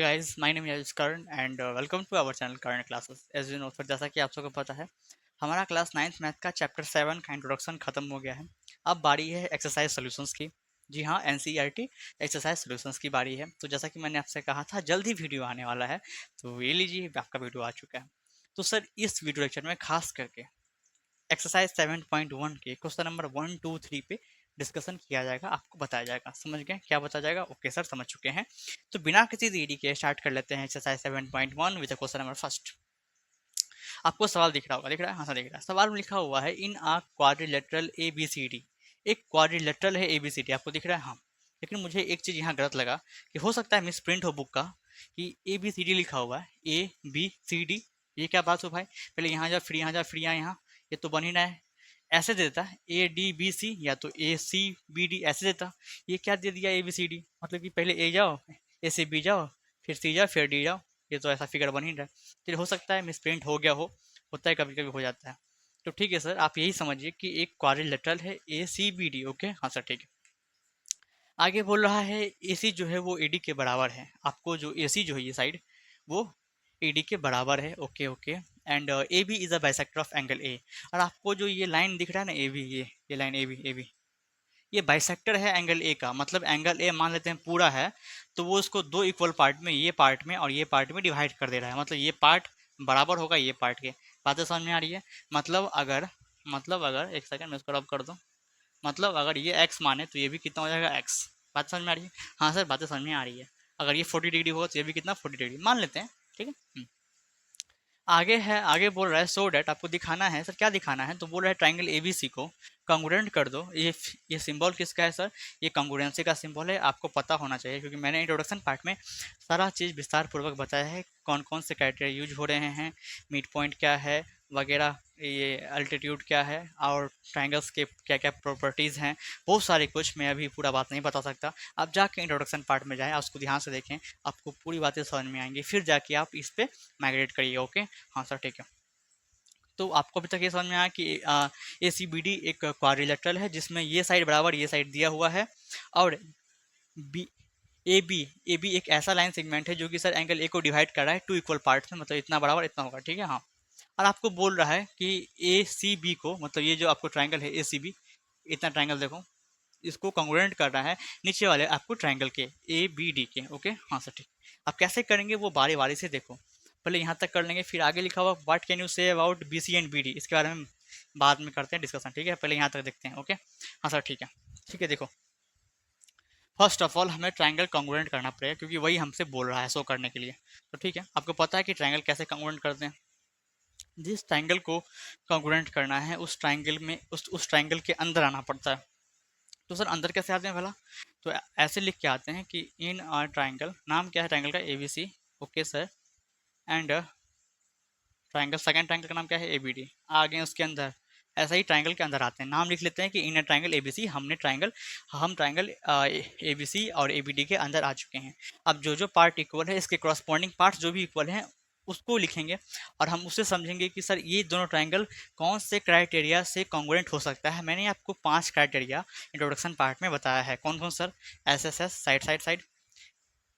guys, my name is Karan and welcome to our channel Karan Classes. As you know, फिर जैसा कि आप सबको पता है, हमारा क्लास 9th मैथ का चैप्टर 7 का इंट्रोडक्शन खत्म हो गया है। अब बारी है एक्सरसाइज सॉल्यूशंस की। जी हाँ, एनसीईआरटी एक्सरसाइज सॉल्यूशंस की बारी है। तो जैसा कि मैंने आपसे कहा था, जल्द ही वीडियो आने वाला है, तो ये लीजिए, आपका वीडियो आ चुका है। तो सर, इस वीडियो लेक्चर में खास करके एक्सरसाइज 7.1 के क्वेश्चन नंबर 1, 2, 3 पे डिस्कशन किया जाएगा, आपको बताया जाएगा। समझ गए क्या बताया जाएगा? ओके सर, समझ चुके हैं। तो बिना किसी देरी के स्टार्ट कर लेते हैं exercise 7.1 with question number first. आपको सवाल दिख रहा होगा, दिख रहा है? हाँ सर, दिख रहा है। सवाल में लिखा हुआ है in a quadrilateral A B C D. एक क्वाड्रिलेटरल है ए बी सी डी, आपको दिख रहा है? हाँ। लेकिन मुझे एक चीज़ यहाँ गलत लगा कि हो सकता है मिस प्रिंट हो बुक का, कि ए बी सी डी लिखा हुआ है, ए बी सी डी। ये क्या बात हो भाई? पहले यहाँ जा, फिर यहाँ जा, फिर यहाँ, ये तो बन ही रहा है। ऐसे देता ए डी बी सी या तो ए सी बी डी, ऐसे देता। ये क्या दे दिया ए बी सी डी? मतलब कि पहले ए जाओ, ए से बी जाओ, फिर सी जाओ, फिर डी जाओ। ये तो ऐसा फिगर बन ही रहा है। फिर हो सकता है मिस प्रिंट हो गया हो, होता है, कभी कभी हो जाता है। तो ठीक है सर, आप यही समझिए कि एक क्वाड्रिलेटरल है ए सी बी डी। ओके, हाँ सर, ठीक है। आगे बोल रहा है ए सी जो है वो ए डी के बराबर है। आपको जो ए सी जो है ये साइड, वो ए डी के बराबर है। Okay okay. And A B is a bisector of angle A. और आपको जो ये लाइन दिख रहा है ना, ए बी, ये लाइन ए बी, ये बाइसेक्टर है एंगल ए का। मतलब एंगल ए मान लेते हैं पूरा है, तो वो उसको दो इक्वल पार्ट में, ये पार्ट में और ये पार्ट में डिवाइड कर दे रहा है। मतलब ये पार्ट बराबर होगा ये पार्ट के। बातें समझ में आ रही है? मतलब अगर एक सेकंड में इसको रब कर दूं, मतलब अगर ये x माने तो ये भी कितना हो जाएगा x। बात समझ में आ रही है? हाँ सर, बातें समझ में आ रही है। अगर ये 40 डिग्री होगा तो ये भी कितना, 40 डिग्री मान लेते हैं। ठीक है। आगे है, आगे बोल रहा है सो डैट, आपको दिखाना है। सर क्या दिखाना है? तो बोल रहा है ट्राइंगल एबीसी को कॉन्ग्रुएंट कर दो। ये सिंबल किसका है सर? ये कॉन्ग्रुएंसी का सिंबल है। आपको पता होना चाहिए, क्योंकि मैंने इंट्रोडक्शन पार्ट में सारा चीज़ विस्तार पूर्वक बताया है, कौन कौन से क्राइटेरिया यूज हो रहे हैं, मिड पॉइंट क्या है वगैरह, ये अल्टीट्यूड क्या है, और ट्राइंगल्स के क्या क्या प्रॉपर्टीज़ हैं, बहुत सारे कुछ। मैं अभी पूरा बात नहीं बता सकता। आप जाके इंट्रोडक्शन पार्ट में जाएँ, उसको ध्यान से देखें, आपको पूरी बातें समझ में आएंगी, फिर जाके आप इस पर माइग्रेट करिए। ओके, हाँ सर, ठीक है। तो आपको अभी तक ये समझ में आया कि ए सी बी डी एक क्वाड्रिलेटरल है, जिसमें ये साइड बराबर ये साइड दिया हुआ है, और बी ए बी एक ऐसा लाइन सेगमेंट है जो कि सर एंगल ए को डिवाइड कर रहा है टू इक्वल पार्ट्स में। मतलब इतना बराबर इतना होगा। ठीक है, हाँ। और आपको बोल रहा है कि ए सी बी को, मतलब ये जो आपको ट्राइंगल है ए सी बी, इतना ट्राइंगल देखो, इसको कॉन्ग्रुएंट कर रहा है नीचे वाले आपको ट्राइंगल के ए बी डी के। ओके, हाँ सर, ठीक। आप कैसे करेंगे वो बारी बारी से देखो। पहले यहाँ तक कर लेंगे, फिर आगे लिखा हुआ what can you say about B C and B D, इसके बारे में बाद में करते हैं डिस्कशन। ठीक है, पहले यहाँ तक देखते हैं। ओके, हाँ सर, ठीक है। ठीक है, देखो, फर्स्ट ऑफ ऑल हमें ट्राइंगल कॉन्ग्रुएंट करना पड़ेगा, क्योंकि वही हमसे बोल रहा है शो करने के लिए। तो ठीक है, आपको पता है कि ट्राइंगल कैसे कॉन्ग्रुएंट करते हैं। जिस ट्राइंगल को कॉन्ग्रुएंट करना है, उस ट्राइंगल में उस ट्राइंगल के अंदर आना पड़ता है। तो सर अंदर कैसे आते हैं भला? तो ऐसे लिख के आते हैं कि इन आर ट्राइंगल, नाम क्या है ट्राइंगल का? A B C. Okay sir. And triangle, second triangle का नाम क्या है? A B D. आ गए उसके अंदर। ऐसा ही ट्राइंगल के अंदर आते हैं, नाम लिख लेते हैं कि इन ट्राइंगल ए बी सी। हम ट्राइंगल ए बी सी और ए बी डी के अंदर आ चुके हैं। अब जो जो पार्ट इक्वल है, इसके क्रॉसपॉन्डिंग पार्ट जो भी इक्वल हैं, उसको लिखेंगे, और हम उससे समझेंगे कि सर ये दोनों ट्राइंगल कौन से क्राइटेरिया से कॉन्ग्रुएंट हो सकता है। मैंने आपको 5 क्राइटेरिया इंट्रोडक्शन पार्ट में बताया है। कौन कौन sir? S S S, side side side,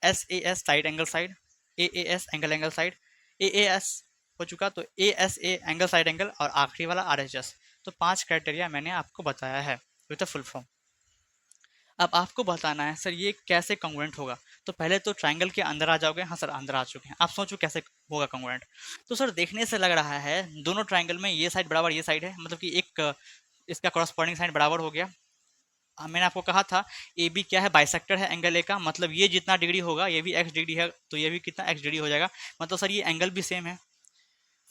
S A S, side angle side, A S, angle angle side, A S हो चुका, तो A S A, angle side angle, और आखिरी वाला आर एच एस। तो 5 क्राइटेरिया मैंने आपको बताया है विद फुल फॉर्म। अब आपको बताना है सर ये कैसे कॉन्ग्रुएंट होगा। तो पहले तो ट्राइंगल के अंदर आ जाओगे। हाँ सर, अंदर आ चुके हैं। आप सोचो कैसे होगा कॉन्ग्रुएंट। तो सर देखने से लग रहा है दोनों ट्राइंगल में ये साइड बराबर ये साइड है, मतलब कि एक इसका क्रॉसपॉन्डिंग साइड बराबर हो गया। मैंने आपको कहा था ए बी क्या है? बाइसेक्टर है एंगल ए का। मतलब ये जितना डिग्री होगा, ये भी एक्स डिग्री है, तो ये भी कितना एक्स डिग्री हो जाएगा। मतलब सर ये एंगल भी सेम है।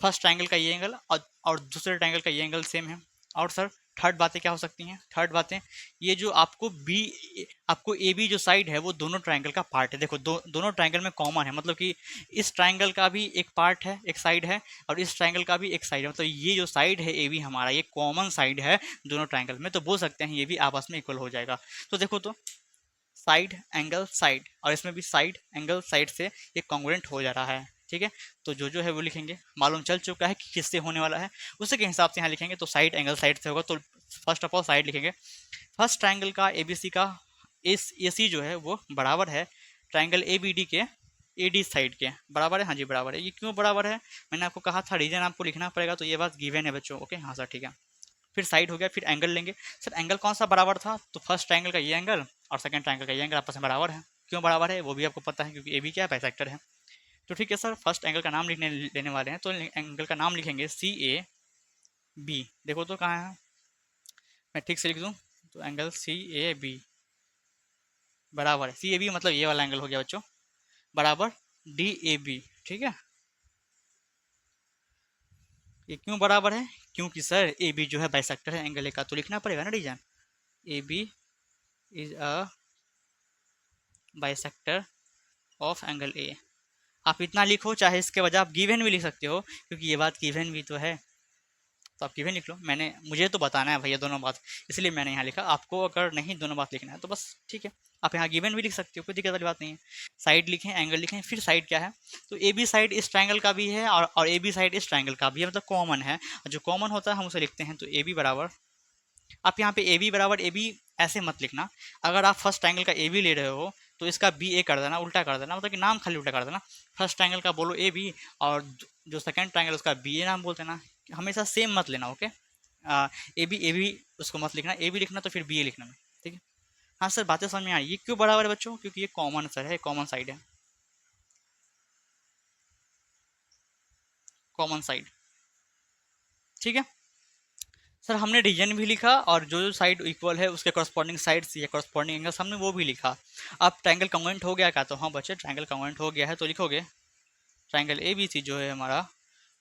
फर्स्ट ट्राइंगल का ये एंगल और दूसरे ट्राइंगल का ये एंगल सेम है। और सर थर्ड बातें क्या हो सकती हैं? थर्ड बातें, ये जो आपको ए बी जो साइड है वो दोनों ट्राइंगल का पार्ट है। देखो दोनों ट्राइंगल में कॉमन है, मतलब कि इस ट्राइंगल का भी एक पार्ट है, एक साइड है, और इस ट्राइंगल का भी एक साइड है। मतलब ये जो साइड है ए बी हमारा, ये कॉमन साइड है दोनों ट्राइंगल में। तो बोल सकते हैं ये भी आपस में इक्वल हो जाएगा। तो देखो, तो साइड एंगल साइड, और इसमें भी साइड एंगल साइड से ये कॉन्ग्रुएंट हो जा रहा है। ठीक है, तो जो है वो लिखेंगे। मालूम चल चुका है कि किससे होने वाला है, उसी के हिसाब से यहाँ लिखेंगे। तो साइड एंगल साइड से होगा, तो फर्स्ट ऑफ ऑल साइड लिखेंगे। फर्स्ट ट्राइंगल का ए बी सी का ए सी जो है वो बराबर है ट्राइंगल ए बी डी के AD साइड के, बराबर है, हाँ जी बराबर है। ये क्यों बराबर है, मैंने आपको कहा था रीजन आपको लिखना पड़ेगा, तो ये बात गिवन है बच्चों, ओके हाँ सर ठीक है। फिर साइड हो गया, फिर एंगल लेंगे। सर एंगल कौन सा बराबर था, तो फर्स्ट ट्रायंगल का ये एंगल और सेकंड ट्रायंगल का ये एंगल आपस में बराबर है। क्यों बराबर है वो भी आपको पता है, क्योंकि ए बी क्या है, बाइसेक्टर है। तो ठीक है सर, फर्स्ट एंगल का नाम लिखने लेने वाले हैं, तो एंगल का नाम लिखेंगे CAB। देखो तो कहाँ है, मैं ठीक से लिख दूँ, तो एंगल CAB बराबर है, CAB मतलब ये वाला एंगल हो गया बच्चों, बराबर DAB, ठीक है। ये क्यों बराबर है, क्योंकि सर AB जो है बाइसेक्टर है एंगल ए का, तो लिखना पड़ेगा ना reason, AB is a bisector of angle A. आप इतना लिखो, चाहे इसके वजह आप गिवन भी लिख सकते हो, क्योंकि ये बात गिवन भी तो है, तो आप गिवन लिख लो। मैंने, मुझे तो बताना है भैया दोनों बात, इसलिए मैंने यहाँ लिखा। आपको अगर नहीं दोनों बात लिखना है तो बस ठीक है, आप यहाँ गिवन भी लिख सकते हो, कोई दिक्कत वाली बात नहीं है। साइड लिखें, एंगल लिखें, फिर साइड क्या है, तो ए बी साइड इस ट्रायंगल का भी है और ए बी साइड इस ट्रायंगल का भी है, मतलब कॉमन है। जो कॉमन होता है हम उसे लिखते हैं, तो ए बी बराबर, आप यहाँ पे ए बी बराबर ए बी ऐसे मत लिखना। अगर आप फर्स्ट ट्रायंगल का ए बी ले रहे हो तो इसका बी ए कर देना, उल्टा कर देना, मतलब कि नाम खाली उल्टा कर देना। फर्स्ट ट्रायंगल का बोलो ए बी, और जो सेकंड ट्रायंगल उसका बी ए नाम बोल देना। हमेशा सेम मत लेना, ओके। ए बी उसको मत लिखना, ए बी लिखना तो फिर बी ए लिखना, ठीक है। हाँ सर बातें समझ में आई। ये क्यों बराबर है बच्चों, क्योंकि ये कॉमन सर है, कॉमन साइड है, कॉमन साइड, ठीक है। सर हमने रीजन भी लिखा, और जो जो साइड इक्वल है उसके कॉरस्पॉन्डिंग साइड्स या कॉरस्पॉन्डिंग एंगल्स हमने वो भी लिखा। अब ट्रायंगल कॉन्ग्रुएंट हो गया क्या, तो हाँ बच्चे ट्रायंगल कॉन्ग्रुएंट हो गया है, तो लिखोगे ट्रायंगल ए बी सी जो है हमारा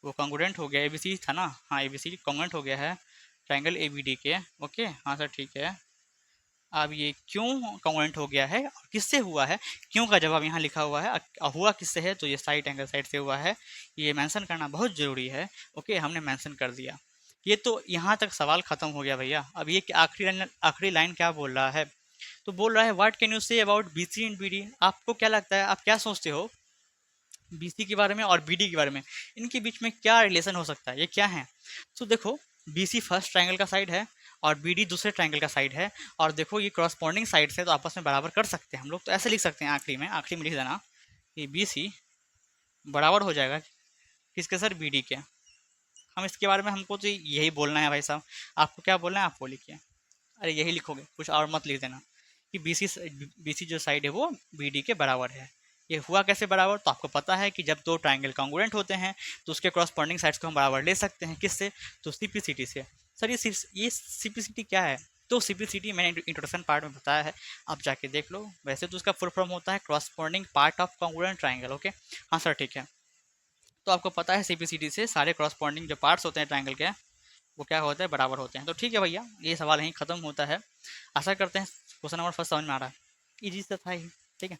वो कॉन्ग्रुएंट हो गया, ए बी सी था ना, हाँ ए बी सी कॉन्ग्रुएंट हो गया है ट्रायंगल ए बी डी के, ओके हाँ सर ठीक है। अब ये क्यों कॉन्ग्रुएंट हो गया है और किससे हुआ है, क्यों का जवाब यहाँ लिखा हुआ है, हुआ किससे है, तो ये साइड एंगल साइड से हुआ है, ये मेंशन करना बहुत ज़रूरी है, ओके हमने मेंशन कर दिया। ये तो यहाँ तक सवाल खत्म हो गया भैया। अब ये आखिरी लाइन क्या बोल रहा है, तो बोल रहा है what can you say about B C and B D. आपको क्या लगता है, आप क्या सोचते हो BC के बारे में और BD के बारे में, इनके बीच में क्या रिलेशन हो सकता है, ये क्या है। तो देखो BC फर्स्ट ट्रायंगल का साइड है और BD दूसरे ट्रायंगल का साइड है, और देखो ये करस्पॉन्डिंग साइड से तो आपस में बराबर कर सकते हैं हम लोग, तो ऐसे लिख सकते हैं, आखिरी में लिख देना कि BC बराबर हो जाएगा किसके सर, BD के। हम इसके बारे में, हमको तो यही बोलना है भाई साहब, आपको क्या बोलना है आप वो लिखिए। अरे यही लिखोगे, कुछ और मत लिख देना कि BC जो साइड है वो BD के बराबर है। ये हुआ कैसे बराबर, तो आपको पता है कि जब दो ट्रायंगल कॉन्ग्रुएंट होते हैं तो उसके क्रॉसपॉन्डिंग साइड्स को हम बराबर ले सकते हैं, किससे, तो CPCT से। सर ये CPCT क्या है, तो CPCT मैंने इंट्रोडक्शन पार्ट में बताया है, आप जाके देख लो। वैसे तो उसका फुल फॉर्म होता है corresponding part of congruent triangle, okay हाँ सर ठीक है। तो आपको पता है CPCT से सारे क्रॉसपॉन्डिंग जो पार्ट्स होते हैं ट्रायंगल के वो क्या होते हैं, बराबर होते हैं। तो ठीक है भैया, ये सवाल यहीं खत्म होता है। आशा करते हैं क्वेश्चन नंबर फर्स्ट समझ में आ रहा है, इजी से था ही, ठीक है।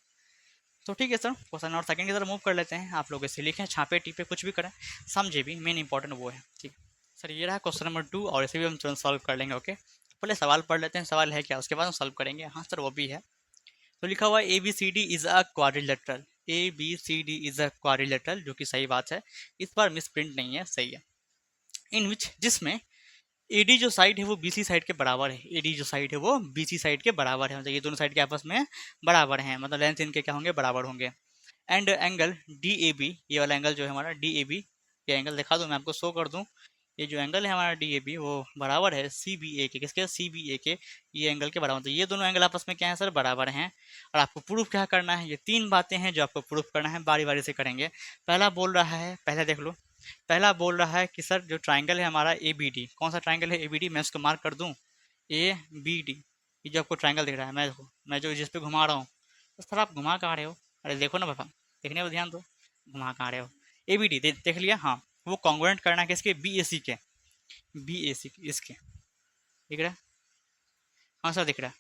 तो ठीक है सर, क्वेश्चन नंबर सेकंड की तरफ मूव कर लेते हैं। आप लोग इसे लिखें, छापे टीपे कुछ भी करें, समझे भी, मेन इंपॉर्टेंट वो है, ठीक है। सर ये रहा क्वेश्चन नंबर 2, और इसे भी हम तुरंत सॉल्व कर लेंगे, ओके। पहले सवाल पढ़ लेते हैं, सवाल है क्या, उसके बाद हम सॉल्व करेंगे। हाँ सर वो भी है। तो लिखा हुआ है ABCD is a quadrilateral, ABCD is a quadrilateral, जो कि सही बात है, इस बार मिस प्रिंट नहीं है, सही है। इन विच, जिसमें AD जो साइड है वो BC साइड के बराबर है, AD जो साइड है वो BC साइड के बराबर है, मतलब ये दोनों साइड के आपस में बराबर हैं, मतलब लेंथ इनके क्या होंगे, बराबर होंगे। एंड एंगल DAB, ये वाला एंगल जो है हमारा DAB, ये एंगल दिखा दूँ मैं आपको, शो कर दूँ, ये जो एंगल है हमारा DAB वो बराबर है CBA के, किसके, CBA के, ये एंगल के बराबर। तो ये दोनों एंगल आपस में क्या है सर, बराबर हैं। और आपको प्रूफ क्या करना है, ये तीन बातें हैं जो आपको प्रूफ करना है, बारी बारी से करेंगे। पहला बोल रहा है, पहले देख लो, पहला बोल रहा है कि सर जो ट्राइंगल है हमारा ABD, कौन सा ट्राइंगल है ABD, मैं इसको मार्क कर दूँ ABD, ये जो आपको ट्राइंगल दिख रहा है, मैं जो जिस पे घुमा रहा हूँ, तो सर आप घुमा कहाँ रहे हो, अरे देखो ना बाबा, देखने पर ध्यान दो, घुमा कहाँ रहे हो, ABD देख लिया, हाँ वो कॉन्ग्रुएंट करना है किसके, BAC के, BAC इसके, दिख रहा है, हाँ सर दिख रहा है,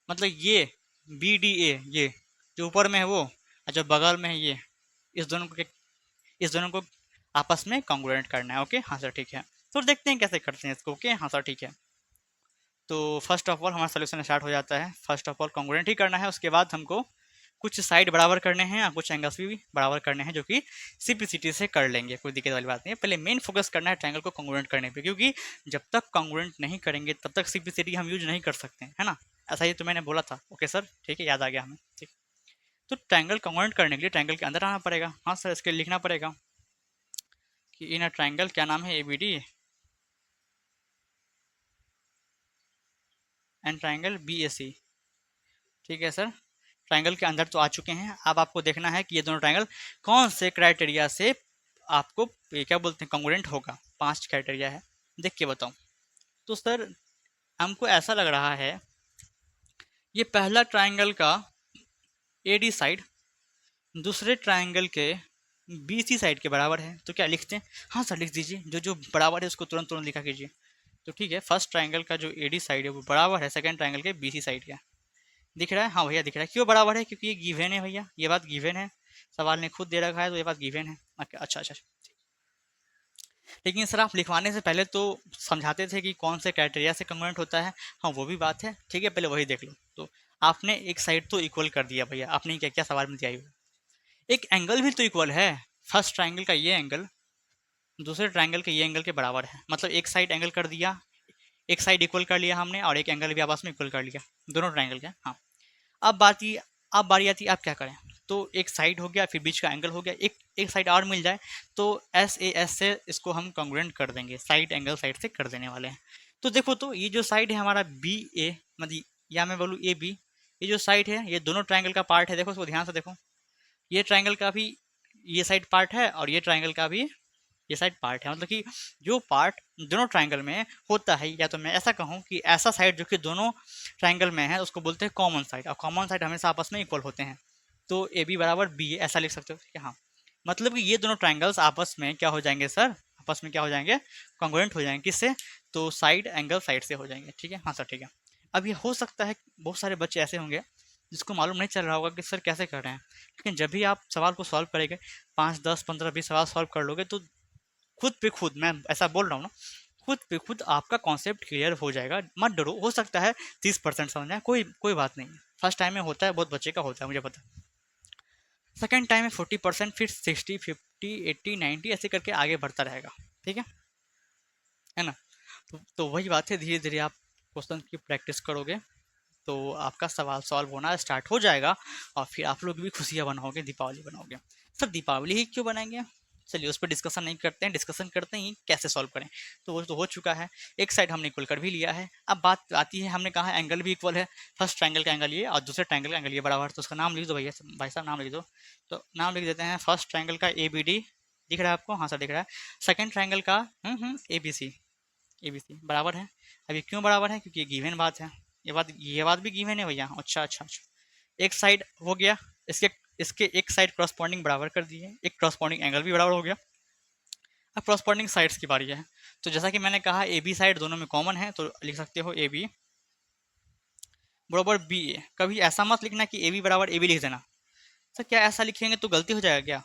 मतलब ये BDA, ये जो ऊपर में है वो, और जो बगल में है ये, इस दोनों को आपस में कॉन्ग्रुएंट करना है, ओके हाँ सर ठीक है। तो देखते हैं कैसे करते हैं इसको, ओके हाँ सर ठीक है। तो फर्स्ट ऑफ ऑल हमारा सोल्यूशन स्टार्ट हो जाता है। फर्स्ट ऑफ ऑल कॉन्ग्रुएंट ही करना है, उसके बाद हमको कुछ साइड बराबर करने हैं और कुछ एंगल्स भी बराबर करने हैं, जो कि CPCT से कर लेंगे, कोई दिक्कत वाली बात नहीं है। पहले मेन फोकस करना है ट्रायंगल को कॉन्ग्रुएंट करने पे, क्योंकि जब तक कॉन्ग्रुएंट नहीं करेंगे तब तक CPCT हम यूज नहीं कर सकते, है ना, ऐसा ही तो मैंने बोला था, ओके सर ठीक है, याद आ गया हमें, ठीक। तो ट्रायंगल कॉन्ग्रुएंट करने के लिए ट्रायंगल के अंदर आना पड़ेगा। हाँ सर, इसके लिखना पड़ेगा कि इन अ ट्रायंगल, क्या नाम है, ABD एंड ट्रायंगल BAC। ठीक है सर, ट्रायंगल के अंदर तो आ चुके हैं। अब आपको देखना है कि ये दोनों ट्रायंगल कौन से क्राइटेरिया से आपको ये क्या बोलते हैं कॉन्ग्रुएंट होगा। 5 क्राइटेरिया है, देख के बताऊँ। तो सर हमको ऐसा लग रहा है ये पहला ट्रायंगल का AD साइड दूसरे ट्रायंगल के BC साइड के बराबर है। तो क्या लिखते हैं? हाँ सर लिख दीजिए, जो जो बराबर है उसको तुरंत तुरंत लिखा कीजिए। तो ठीक है, फर्स्ट ट्रायंगल का जो AD साइड है वो बराबर है सेकंड ट्रायंगल के BC साइड का। दिख रहा है? हाँ भैया दिख रहा है। क्यों बराबर है? क्योंकि ये गिवन है भैया, ये बात गिवन है, सवाल ने खुद दे रखा है, तो ये बात गिवन है। अच्छा अच्छा। लेकिन सर आप लिखवाने से पहले तो समझाते थे कि कौन से क्राइटेरिया से कन्वर्ट होता है। हाँ वो भी बात है, ठीक है, पहले वही देख लो। तो आपने एक साइड तो इक्वल कर दिया भैया, आपने क्या क्या सवाल में दिया? एक एंगल भी तो इक्वल है। फर्स्ट ट्राइंगल का ये एंगल दूसरे ट्राइंगल के ये एंगल के बराबर है, मतलब एक साइड एंगल कर दिया, एक साइड इक्वल कर लिया हमने, और एक एंगल भी आपस में इक्वल कर लिया, दोनों ट्राइंगल के। हाँ, अब बारी आती है आप क्या करें। तो एक साइड हो गया, फिर बीच का एंगल हो गया, एक एक साइड और मिल जाए तो SAS से इसको हम कॉन्ग्रुएंट कर देंगे, साइड एंगल साइड से कर देने वाले हैं। तो देखो, तो ये जो साइड है हमारा BA, मतलब या मैं बोलूँ AB, ये जो साइड है ये दोनों ट्राइंगल का पार्ट है। देखो इसको ध्यान से देखो, ये ट्राइंगल का भी ये साइड पार्ट है और ये ट्राइंगल का भी ये साइड पार्ट है। मतलब कि जो पार्ट दोनों ट्राइंगल में होता है, या तो मैं ऐसा कहूँ कि ऐसा साइड जो कि दोनों ट्राइंगल में है उसको बोलते हैं कॉमन साइड, और कॉमन साइड हमेशा आपस में इक्वल होते हैं। तो AB बराबर BA ऐसा लिख सकते हो, ठीक है। हाँ, मतलब कि ये दोनों ट्राइंगल्स आपस में क्या हो जाएंगे सर, आपस में क्या हो जाएंगे, कॉन्ग्रुएंट हो जाएंगे। किससे? तो साइड एंगल साइड से हो जाएंगे, ठीक है। हाँ सर ठीक है। अब ये हो सकता है बहुत सारे बच्चे ऐसे होंगे जिसको मालूम नहीं चल रहा होगा कि सर कैसे कर रहे हैं, लेकिन जब भी आप सवाल को सॉल्व करेंगे, 5 10 15 20 सवाल सॉल्व कर लोगे तो खुद पे खुद, मैं ऐसा बोल रहा हूँ ना, खुद पे खुद आपका कॉन्सेप्ट क्लियर हो जाएगा। मत डरो, हो सकता है 30% समझ में आए, कोई कोई बात नहीं। फर्स्ट टाइम में होता है, बहुत बच्चे का होता है, मुझे पता। सेकेंड टाइम में 40%, फिर 60 50 80 90 ऐसे करके आगे बढ़ता रहेगा, ठीक है ना। तो वही बात है, धीरे धीरे आप क्वेश्चन की प्रैक्टिस करोगे तो आपका सवाल सॉल्व होना स्टार्ट हो जाएगा, और फिर आप लोग भी खुशियाँ बनाओगे, दीपावली बनाओगे। सर दीपावली ही क्यों बनाएंगे? चलिए उस पर डिस्कशन नहीं करते हैं, डिस्कशन करते हैं कैसे सॉल्व करें। तो वो तो हो चुका है, एक साइड हमने इक्वल कर भी लिया है। अब बात आती है, हमने कहा एंगल भी इक्वल है, फर्स्ट ट्रायंगल का एंगल ये और दूसरे ट्रायंगल का एंगल ये बराबर है। तो उसका नाम लिख दो भैया, भाई साहब नाम लिख दो। तो नाम लिख देते हैं, फर्स्ट ट्रायंगल का ABD, दिख रहा है आपको? हाँ सर दिख रहा है। सेकेंड ट्रायंगल का ABC बराबर है। अब ये क्यों बराबर है? क्योंकि ये गिवन बात है, ये बात भी गिवन है भैया। अच्छा अच्छा अच्छा, एक साइड हो गया, इसके इसके एक साइड क्रॉसपॉन्डिंग बराबर कर दिए, एक क्रॉसपॉन्डिंग एंगल भी बराबर हो गया। अब क्रॉसपॉन्डिंग साइड्स की बारी है। तो जैसा कि मैंने कहा AB साइड दोनों में कॉमन है, तो लिख सकते हो AB बराबर BA। कभी ऐसा मत लिखना कि AB बराबर AB लिख देना। सर क्या ऐसा लिखेंगे तो गलती हो जाएगा क्या?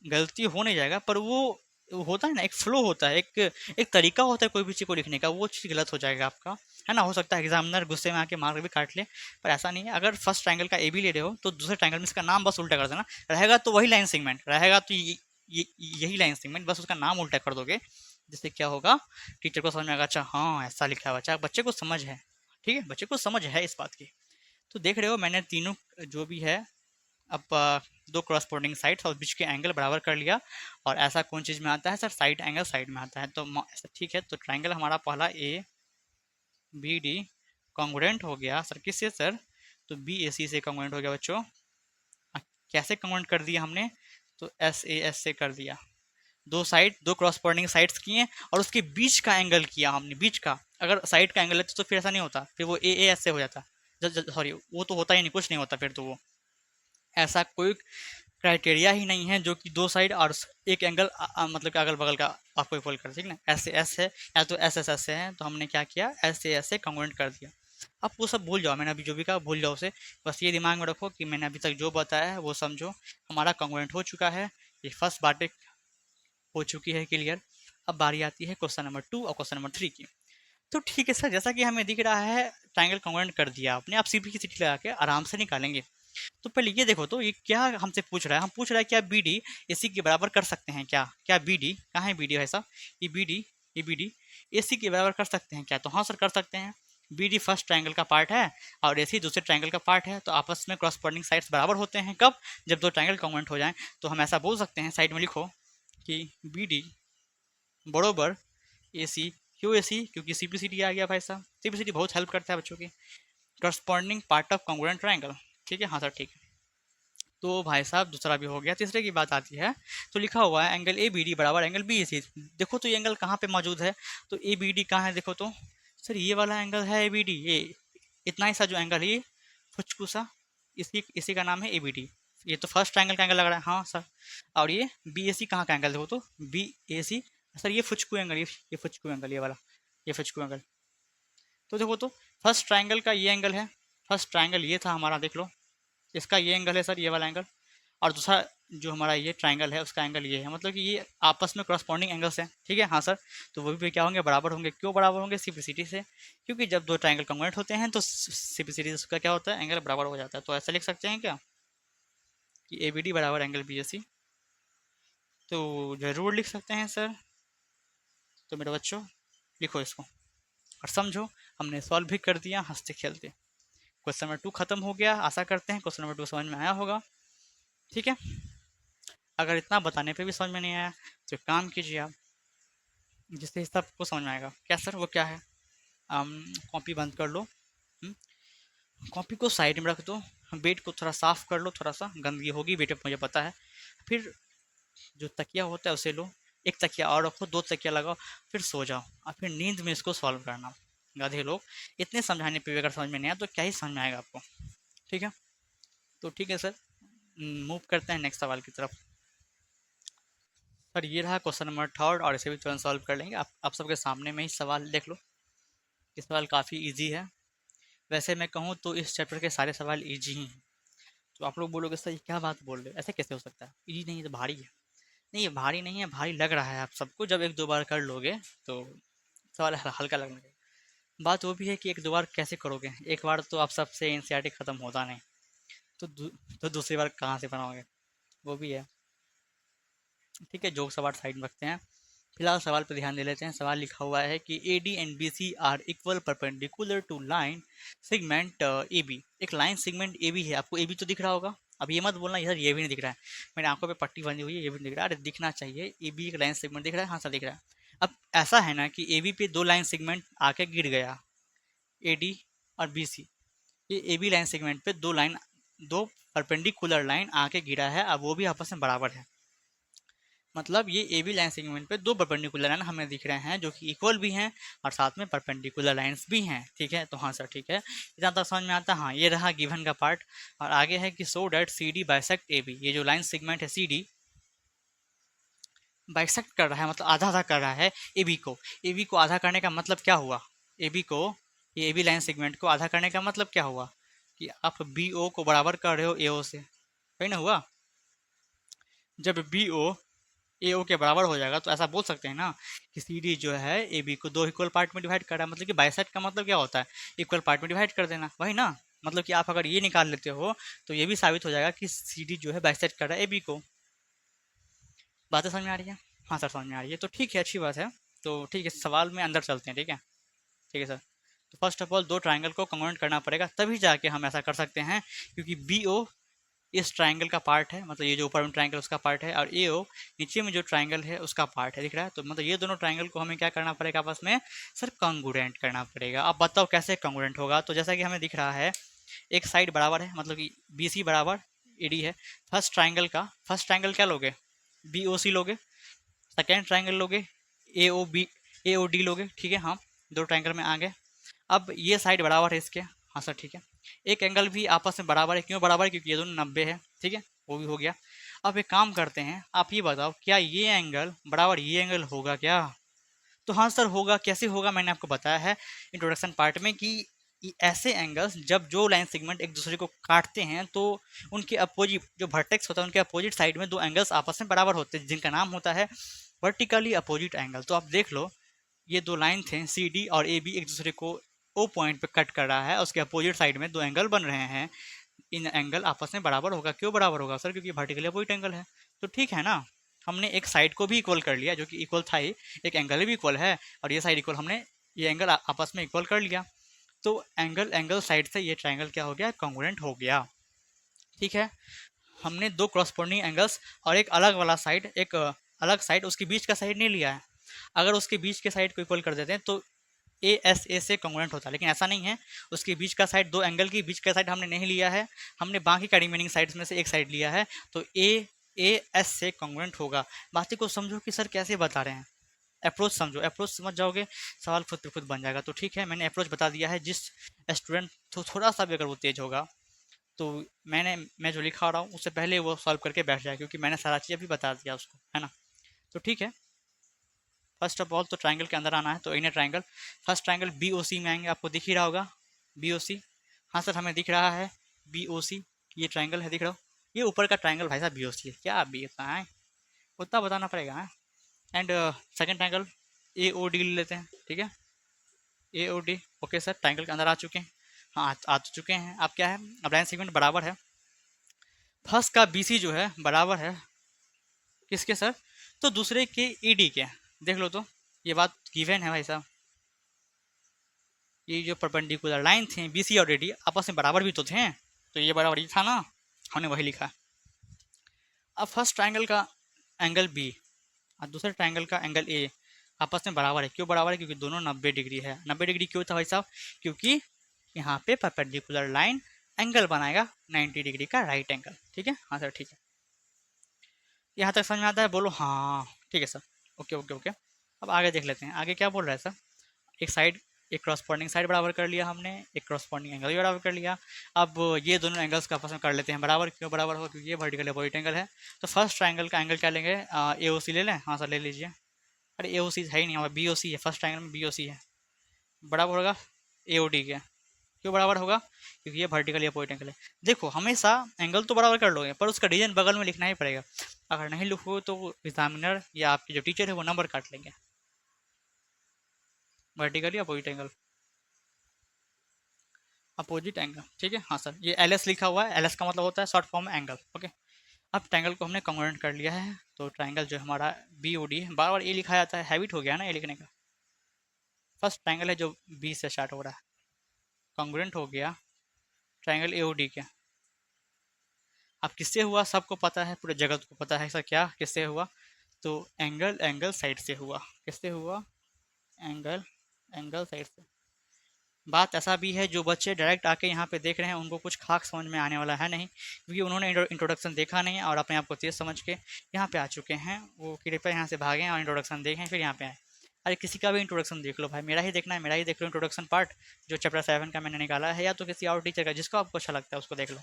गलती हो नहीं जाएगा, पर वो होता है ना, एक फ्लो होता है, एक तरीका होता है कोई भी चीज़ को लिखने का, वो चीज़ गलत हो जाएगा आपका, है ना। हो सकता है एग्जामिनर गुस्से में आके मार्क भी काट ले, पर ऐसा नहीं है। अगर फर्स्ट ट्रायंगल का AB ले रहे हो तो दूसरे ट्रायंगल में इसका नाम बस उल्टा कर देना, रहेगा तो वही लाइन सेगमेंट रहेगा, तो यही लाइन सेगमेंट, बस उसका नाम उल्टा कर दोगे, जिससे क्या होगा, टीचर को समझ में आएगा, अच्छा हाँ ऐसा लिखा है बच्चा, बच्चे को समझ है, ठीक है, बच्चे को समझ है इस बात की। तो देख रहे हो मैंने तीनों जो भी है, अब दो क्रॉसपोर्डिंग साइड्स और बीच के एंगल बराबर कर लिया। और ऐसा कौन चीज़ में आता है सर? साइड एंगल साइड में आता है। तो ठीक है, तो ट्राइंगल हमारा पहला ABD कॉन्ग्रुएंट हो गया सर, किससे सर? तो BAC से कॉन्ग्रुएंट हो गया बच्चों। कैसे कॉन्ग्रुएंट कर दिया हमने? तो SAS से कर दिया। दो क्रॉसपोर्डिंग साइड्स किए और उसके बीच का एंगल किया हमने, बीच का। अगर साइड का एंगल है तो फिर ऐसा नहीं होता, फिर वो AAS से हो जाता, सॉरी वो तो होता ही नहीं, कुछ नहीं होता फिर तो। वो ऐसा कोई क्राइटेरिया ही नहीं है जो कि दो साइड और एक एंगल मतलब कि अगल बगल का आपको इक्वल कर, ठीक ना। SAS है या तो SSS से है, तो हमने क्या किया, SAS से कॉन्ग्रुएंट कर दिया। अब वो सब भूल जाओ, मैंने अभी जो भी कहा भूल जाओ उसे, बस ये दिमाग में रखो कि मैंने अभी तक जो बताया है वो समझो। हमारा कॉन्ग्रुएंट हो चुका है, ये फर्स्ट बातें हो चुकी है क्लियर। अब बारी आती है क्वेश्चन नंबर 2 और क्वेश्चन नंबर 3 की। तो ठीक है सर, जैसा कि हमें दिख रहा है ट्रायंगल कॉन्ग्रुएंट कर दिया आपने, आप सीधी की सीधी लगा के आराम से निकालेंगे। तो पहले ये देखो, तो ये क्या हमसे पूछ रहा है? हम पूछ रहा है क्या BD AC के बराबर कर सकते हैं क्या? क्या BD कहाँ है? BD है साहब, ये BD AC के बराबर कर सकते हैं क्या? तो हाँ सर कर सकते हैं। बी डी फर्स्ट ट्राइंगल का पार्ट है और ए सी दूसरे ट्राइंगल का पार्ट है, तो आपस में क्रॉसपोंडिंग साइड्स बराबर होते हैं कब, जब दो ट्राइंगल कॉन्ग्रुएंट हो जाएं। तो हम ऐसा बोल सकते हैं, साइड में लिखो कि बी डी बरोबर ए सी, क्यों ए सी, क्योंकि सी पी सी डी आ गया भाई साहब, सी पी सी डी बहुत हेल्प करता है बच्चों की, corresponding part of congruent triangle. ठीक है, हाँ सर ठीक है। तो भाई साहब दूसरा भी हो गया, तीसरे की बात आती है, तो लिखा हुआ है एंगल ए बी डी बराबर एंगल बी ए सी। देखो तो ये एंगल कहाँ पे मौजूद है, तो ए बी डी कहाँ है, देखो तो सर ये वाला एंगल है ए बी डी, ये इतना ही सा जो एंगल है ये फुचकू सा, इसी इसी का नाम है ए बी डी। ये तो फर्स्ट ट्राइंगल का एंगल लग रहा है, हाँ सर। और ये बी ए सी कहाँ का एंगल, देखो तो बी ए सी, सर ये फुचकू एंगल, ये फुचकू एंगल, ये वाला ये फुचकू एंगल। तो देखो तो फर्स्ट ट्राइंगल का ये एंगल है, फर्स्ट ट्राइंगल ये था हमारा, देख लो इसका ये एंगल है सर, ये वाला एंगल, और दूसरा जो हमारा ये ट्राइंगल है उसका एंगल ये है, मतलब कि ये आपस में क्रॉसपोंडिंग एंगल्स हैं। ठीक है, हाँ सर। तो वो भी क्या होंगे, बराबर होंगे। क्यों बराबर होंगे, सिंप्लिसिटी से, क्योंकि जब दो ट्राइंगल कॉन्ग्रुएंट होते हैं तो सिंप्लिसिटी से उसका क्या होता है, एंगल बराबर हो जाता है। तो ऐसा लिख सकते हैं क्या कि ए बी डी बराबर एंगल बी एस सी, तो ज़रूर लिख सकते हैं सर। तो मेरे बच्चों लिखो इसको और समझो, हमने सॉल्व भी कर दिया हंसते खेलते। क्वेश्चन नंबर 2 खत्म हो गया, आशा करते हैं क्वेश्चन नंबर 2 समझ में आया होगा। ठीक है, अगर इतना बताने पे भी समझ में नहीं आया तो एक काम कीजिए आप, जिससे हिसाब को समझ में आएगा। क्या सर, वो क्या है, कॉपी बंद कर लो, कॉपी को साइड में रख दो, बेड को थोड़ा साफ कर लो, थोड़ा सा गंदगी होगी बेड पे मुझे पता है। फिर जो तकिया होता है उसे लो, एक तकिया और रखो, दो तकिया लगाओ, फिर सो जाओ और फिर नींद में इसको सॉल्व करना। गधे लोग, इतने समझाने पे भी अगर समझ में नहीं आया तो क्या ही समझ में आएगा आपको। ठीक है, तो ठीक है सर, मूव करते हैं नेक्स्ट सवाल की तरफ। सर ये रहा क्वेश्चन नंबर 3 और इसे भी तुरंत सॉल्व कर लेंगे। आप सबके सामने में ही सवाल देख लो, ये सवाल काफ़ी इजी है। वैसे मैं कहूँ तो इस चैप्टर के सारे सवाल इजी ही हैं। तो आप लोग बोलोगे सर ये क्या बात बोल रहे हो, ऐसे कैसे हो सकता है, इजी नहीं है तो भारी है। नहीं, ये भारी नहीं है, भारी लग रहा है आप सबको, जब एक दो बार कर लोगे तो सवाल हल्का लगने लगेगा। बात वो भी है कि एक दो बार कैसे करोगे, एक बार तो आप सबसे एनसीईआरटी ख़त्म होता नहीं, तो तो दूसरी बार कहाँ से बनाओगे, वो भी है। ठीक है, जोक सवाल साइड में रखते हैं, फिलहाल सवाल पर ध्यान दे लेते हैं। सवाल लिखा हुआ है कि A D and B C are equal perpendicular to line segment A B. एक लाइन सेगमेंट ए बी है, आपको ए बी तो दिख रहा होगा, अब ये मत बोलना यार ये भी नहीं दिख रहा है, मेरी आंखों पे पट्टी बंधी हुई है ये भी नहीं दिख रहा है, अरे दिखना चाहिए, ए बी एक लाइन सेगमेंट दिख रहा है, हाँ सर दिख रहा है। अब ऐसा है ना कि ए बी पे दो लाइन सेगमेंट आके गिर गया, ए डी और बी सी, ये ए बी लाइन सेगमेंट पे दो परपेंडिकुलर लाइन आके गिरा है, अब वो भी आपस में बराबर है। मतलब ये ए बी लाइन सेगमेंट पे दो परपेंडिकुलर लाइन हमें दिख रहे हैं जो कि इक्वल भी हैं और साथ में परपेंडिकुलर लाइंस भी हैं। ठीक है, तो हाँ सर ठीक है, इतना तक समझ में आता है। हाँ, ये रहा गिवन का पार्ट। और आगे है कि so that C D bisect A B, ये जो लाइन सेगमेंट है सी डी बाइसेक्ट कर रहा है, मतलब आधा आधा कर रहा है ए बी को। ए बी को आधा करने का मतलब क्या हुआ, ए बी को, ये ए बी लाइन सेगमेंट को आधा करने का मतलब क्या हुआ कि आप बी ओ को बराबर कर रहे हो ए ओ से, सही ना हुआ। जब बी ओ ए ओ के बराबर हो जाएगा तो ऐसा बोल सकते हैं ना कि सी डी जो है ए बी को दो इक्वल पार्ट में डिवाइड कर रहा है, मतलब कि बाइसेक्ट का मतलब क्या होता है, इक्वल पार्ट में डिवाइड कर देना, वही ना। मतलब कि आप अगर ये निकाल लेते हो तो ये भी साबित हो जाएगा कि सी डी जो है बाइसेक्ट कर रहा है ए बी को। बातें समझ में आ रही है, हाँ सर समझ में आ रही है, तो ठीक है, अच्छी बात है। तो ठीक है, सवाल में अंदर चलते हैं, ठीक है। ठीक है सर, तो फर्स्ट ऑफ ऑल दो ट्राइंगल को कॉन्ग्रुएंट करना पड़ेगा, तभी जाके हम ऐसा कर सकते हैं, क्योंकि बी ओ इस ट्राइंगल का पार्ट है, मतलब ये जो ऊपर में ट्राइंगल उसका पार्ट है, और ए ओ नीचे में जो ट्राइंगल है उसका पार्ट है, दिख रहा है। तो मतलब ये दोनों ट्राइंगल को हमें क्या करना पड़ेगा आपस में, सर कॉन्ग्रुएंट करना पड़ेगा। अब बताओ कैसे कॉन्ग्रुएंट होगा, तो जैसा कि हमें दिख रहा है एक साइड बराबर है, मतलब कि बी सी बराबर ए डी है। फर्स्ट ट्राइंगल क्या लोगे, बी ओ सी लोगे। सेकेंड ट्राइंगल लोगे ए ओ बी, ए ओ डी लोगे। ठीक है, हाँ दो ट्राइंगल में आ गए। अब ये साइड बराबर है इसके, हाँ सर ठीक है। एक एंगल भी आपस में बराबर है, क्यों बराबर है, क्योंकि ये दोनों 90 है। ठीक है, वो भी हो गया। अब एक काम करते हैं, आप ये बताओ क्या ये एंगल बराबर ये एंगल होगा क्या। तो हाँ सर होगा, कैसे होगा, मैंने आपको बताया है इंट्रोडक्शन पार्ट में कि ऐसे एंगल्स जब जो लाइन सेगमेंट एक दूसरे को काटते हैं तो उनके अपोजिट जो वर्टेक्स होता है उनके अपोजिट साइड में दो एंगल्स आपस में बराबर होते हैं, जिनका नाम होता है वर्टिकली अपोजिट एंगल। तो आप देख लो ये दो लाइन थे सी डी और ए बी एक दूसरे को ओ पॉइंट पे कट कर रहा है, उसके अपोजिट साइड में दो एंगल बन रहे हैं, इन एंगल आपस में बराबर होगा। क्यों बराबर होगा सर, क्योंकि वर्टिकली अपोजिट एंगल है। तो ठीक है ना, हमने एक साइड को भी इक्वल कर लिया जो कि इक्वल था ही, एक एंगल भी इक्वल है, और ये साइड इक्वल, हमने ये एंगल आपस में इक्वल कर लिया। तो एंगल साइड से ये ट्राइंगल क्या हो गया, कॉन्ग्रुएंट हो गया। ठीक है, हमने दो क्रॉसपोंडिंग एंगल्स और एक अलग वाला साइड, एक अलग साइड, उसके बीच का साइड नहीं लिया है। अगर उसके बीच के साइड को इक्वल कर देते हैं तो ए एस ए से कॉन्ग्रुएंट होता है, लेकिन ऐसा नहीं है। उसके बीच का साइड, दो एंगल के बीच का साइड हमने नहीं लिया है, हमने बाकी का रिमेनिंग साइड्स में से एक साइड लिया है, तो ए एस से कॉन्ग्रुएंट होगा। बातें को समझो कि सर कैसे बता रहे हैं, अप्रोच समझो, अप्रोच समझ जाओगे सवाल खुद पे खुद बन जाएगा। तो ठीक है, मैंने अप्रोच बता दिया है। जिस स्टूडेंट थोड़ा सा भी अगर वो तेज होगा तो मैं जो लिखा रहा हूँ उससे पहले वो सॉल्व करके बैठ जाए, क्योंकि मैंने सारा चीज़ अभी बता दिया उसको, है ना। तो ठीक है, फर्स्ट ऑफ ऑल तो ट्राइंगल के अंदर आना है, तो inner triangle, first triangle B O C में आएंगे, आपको दिख ही रहा होगा बी ओ सी। हाँ सर हमें दिख रहा है बी ओ सी, ये ट्राइंगल है, दिख रहा हो, ये ऊपर का ट्राइंगल भाई साहब बी ओ सी है, क्या बी इतना है, उतना बताना पड़ेगा। And second triangle A O D ले लेते हैं, ठीक है, A O D. Okay sir, triangle के अंदर आ चुके हैं, हाँ आ चुके हैं। अब क्या है, अब लाइन सेगमेंट बराबर है, फर्स्ट का बी सी जो है बराबर है किसके सर, तो दूसरे के ई डी के। देख लो, तो ये बात गिवन है भाई साहब, ये जो परपेंडिकुलर लाइन थे बी सी और डी आपस में बराबर भी तो थे, तो ये बराबर ही था ना, हमने वही लिखा। अब फर्स्ट ट्राइंगल का एंगल बी और दूसरे ट्राइंगल का एंगल ए आपस में बराबर है। क्यों बराबर है, क्योंकि दोनों 90 डिग्री है। 90 डिग्री क्यों था भाई साहब, क्योंकि यहाँ पे परपेंडिकुलर लाइन एंगल बनाएगा 90 डिग्री का राइट एंगल। ठीक है, हाँ सर ठीक है, यहाँ तक समझ में आता है, बोलो हाँ ठीक है सर, ओके ओके ओके। अब आगे देख लेते हैं, आगे क्या बोल रहा है सर, एक साइड, एक क्रॉसपॉन्डिंग साइड बराबर कर लिया हमने, एक क्रॉसपॉन्डिंग एंगल भी बराबर कर लिया। अब ये दोनों एंगल्स का आपस में कर लेते हैं बराबर। क्यों बराबर हो, क्योंकि ये वर्टिकल अपोजिट एंगल है। तो फर्स्ट ट्राइंगल का एंगल क्या लेंगे, ए ओ सी ले लें, हाँ सर ले लीजिए। अरे ए ओ सी है ही नहीं, हमारा बी ओ सी है, फर्स्ट ट्राइंगल में बी ओ सी है, बराबर होगा ए ओ डी के। क्यों बराबर होगा, क्योंकि ये वर्टिकल अपोजिट एंगल है। देखो हमेशा एंगल तो बराबर कर लोगे, पर उसका रीजन बगल में लिखना ही पड़ेगा। अगर नहीं लिखो तो एग्जामिनर या आपके जो टीचर है वो नंबर काट लेंगे। Vertically opposite angle, opposite angle, ठीक है, हाँ सर, ये एल एस लिखा हुआ है, एल एस का मतलब होता है शॉर्ट फॉर्म में एंगल। ओके, अब ट्रायंगल को हमने कॉन्ग्रुएंट कर लिया है, तो ट्रायंगल जो हमारा बी ओ डी है, बार बार ए लिखा जाता है, हैबिट हो गया ना ये लिखने का। फर्स्ट ट्रायंगल है जो बी से स्टार्ट हो रहा है, कॉन्ग्रुएंट हो गया ट्रायंगल ए ओ डी के। अब किससे हुआ सबको पता है, पूरे जगत को पता है सर क्या किससे हुआ, तो एंगल साइड से हुआ। किससे हुआ, एंगल साइड से। बात ऐसा भी है, जो बच्चे डायरेक्ट आके यहाँ पे देख रहे हैं उनको कुछ खास समझ में आने वाला है नहीं, क्योंकि उन्होंने इंट्रोडक्शन देखा नहीं और अपने आप को तेज समझ के यहाँ पे आ चुके हैं। वो कृपया यहाँ से भागें और इंट्रोडक्शन देखें फिर यहाँ पे आए। अरे किसी का भी इंट्रोडक्शन देख लो भाई, मेरा ही देखना है, मेरा ही देख लो इंट्रोडक्शन पार्ट जो चैप्टर 7 का मैंने निकाला है, या तो किसी और टीचर का जिसको आपको अच्छा लगता है उसको देख लो,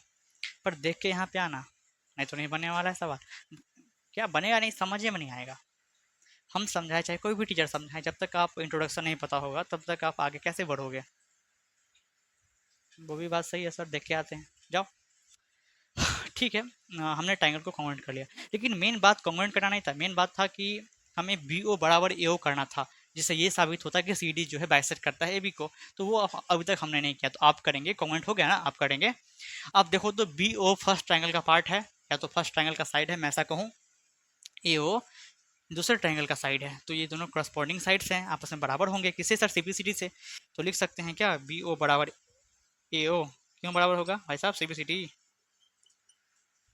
पर देख के यहाँ पे आना, नहीं तो नहीं बनने वाला है सवाल। क्या बनेगा, नहीं समझ में नहीं आएगा। हम समझाए चाहे कोई भी टीचर समझाए, जब तक आपको इंट्रोडक्शन नहीं पता होगा तब तक आप आगे कैसे बढ़ोगे। वो भी बात सही है सर, देख के आते हैं, जाओ। ठीक है, हमने ट्रायंगल को कॉन्ग्रुएंट कर लिया, लेकिन मेन बात कॉन्ग्रुएंट करना नहीं था, मेन बात था कि हमें बी ओ बराबर ए ओ करना था, जिससे ये साबित होता है कि सी डी जो है बाइसेक्ट करता है ए बी को। तो वो अभी तक हमने नहीं किया, तो आप करेंगे, कॉन्ग्रुएंट हो गया ना, आप करेंगे। अब देखो तो बी ओ फर्स्ट ट्रायंगल का पार्ट है, या तो फर्स्ट ट्रायंगल का साइड है, मैं ऐसा कहूँ, ए ओ दूसरे ट्रायंगल का साइड है, तो ये दोनों करस्पॉन्डिंग साइड्स हैं, आपस में बराबर होंगे। किससे सर, सीपीसीटी से। तो लिख सकते हैं क्या, बी ओ बराबर ए ओ। क्यों बराबर होगा भाई साहब, सीपीसीटी।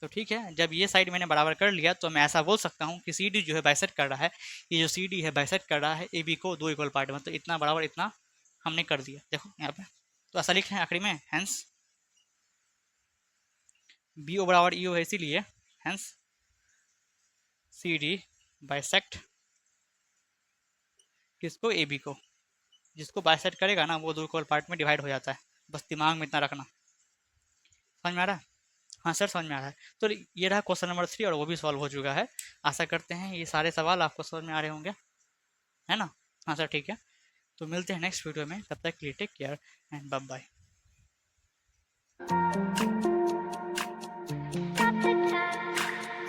तो ठीक है, जब ये साइड मैंने बराबर कर लिया तो मैं ऐसा बोल सकता हूँ कि सी डी जो है बाइसेक्ट कर रहा है, ये जो सी डी है बाइसेक्ट कर रहा है ए बी को दो इक्वल पार्ट में, तो इतना बराबर इतना हमने कर दिया। देखो यहाँ पे तो ऐसा लिखे हैं आखिरी में, हैंस बी ओ बराबर ई ओ है, इसीलिए हैंस सी डी बाइसेक्ट किसको, ए बी को। जिसको बाइसेक्ट करेगा ना वो दो इक्वल पार्ट में डिवाइड हो जाता है, बस दिमाग में इतना रखना। समझ में आ रहा है, हाँ सर समझ में आ रहा है। तो ये रहा क्वेश्चन नंबर 3 और वो भी सॉल्व हो चुका है। आशा करते हैं ये सारे सवाल आपको समझ में आ रहे होंगे, है ना। हाँ सर ठीक है, तो मिलते हैं नेक्स्ट वीडियो में, तब तक के लिए take care and bye bye.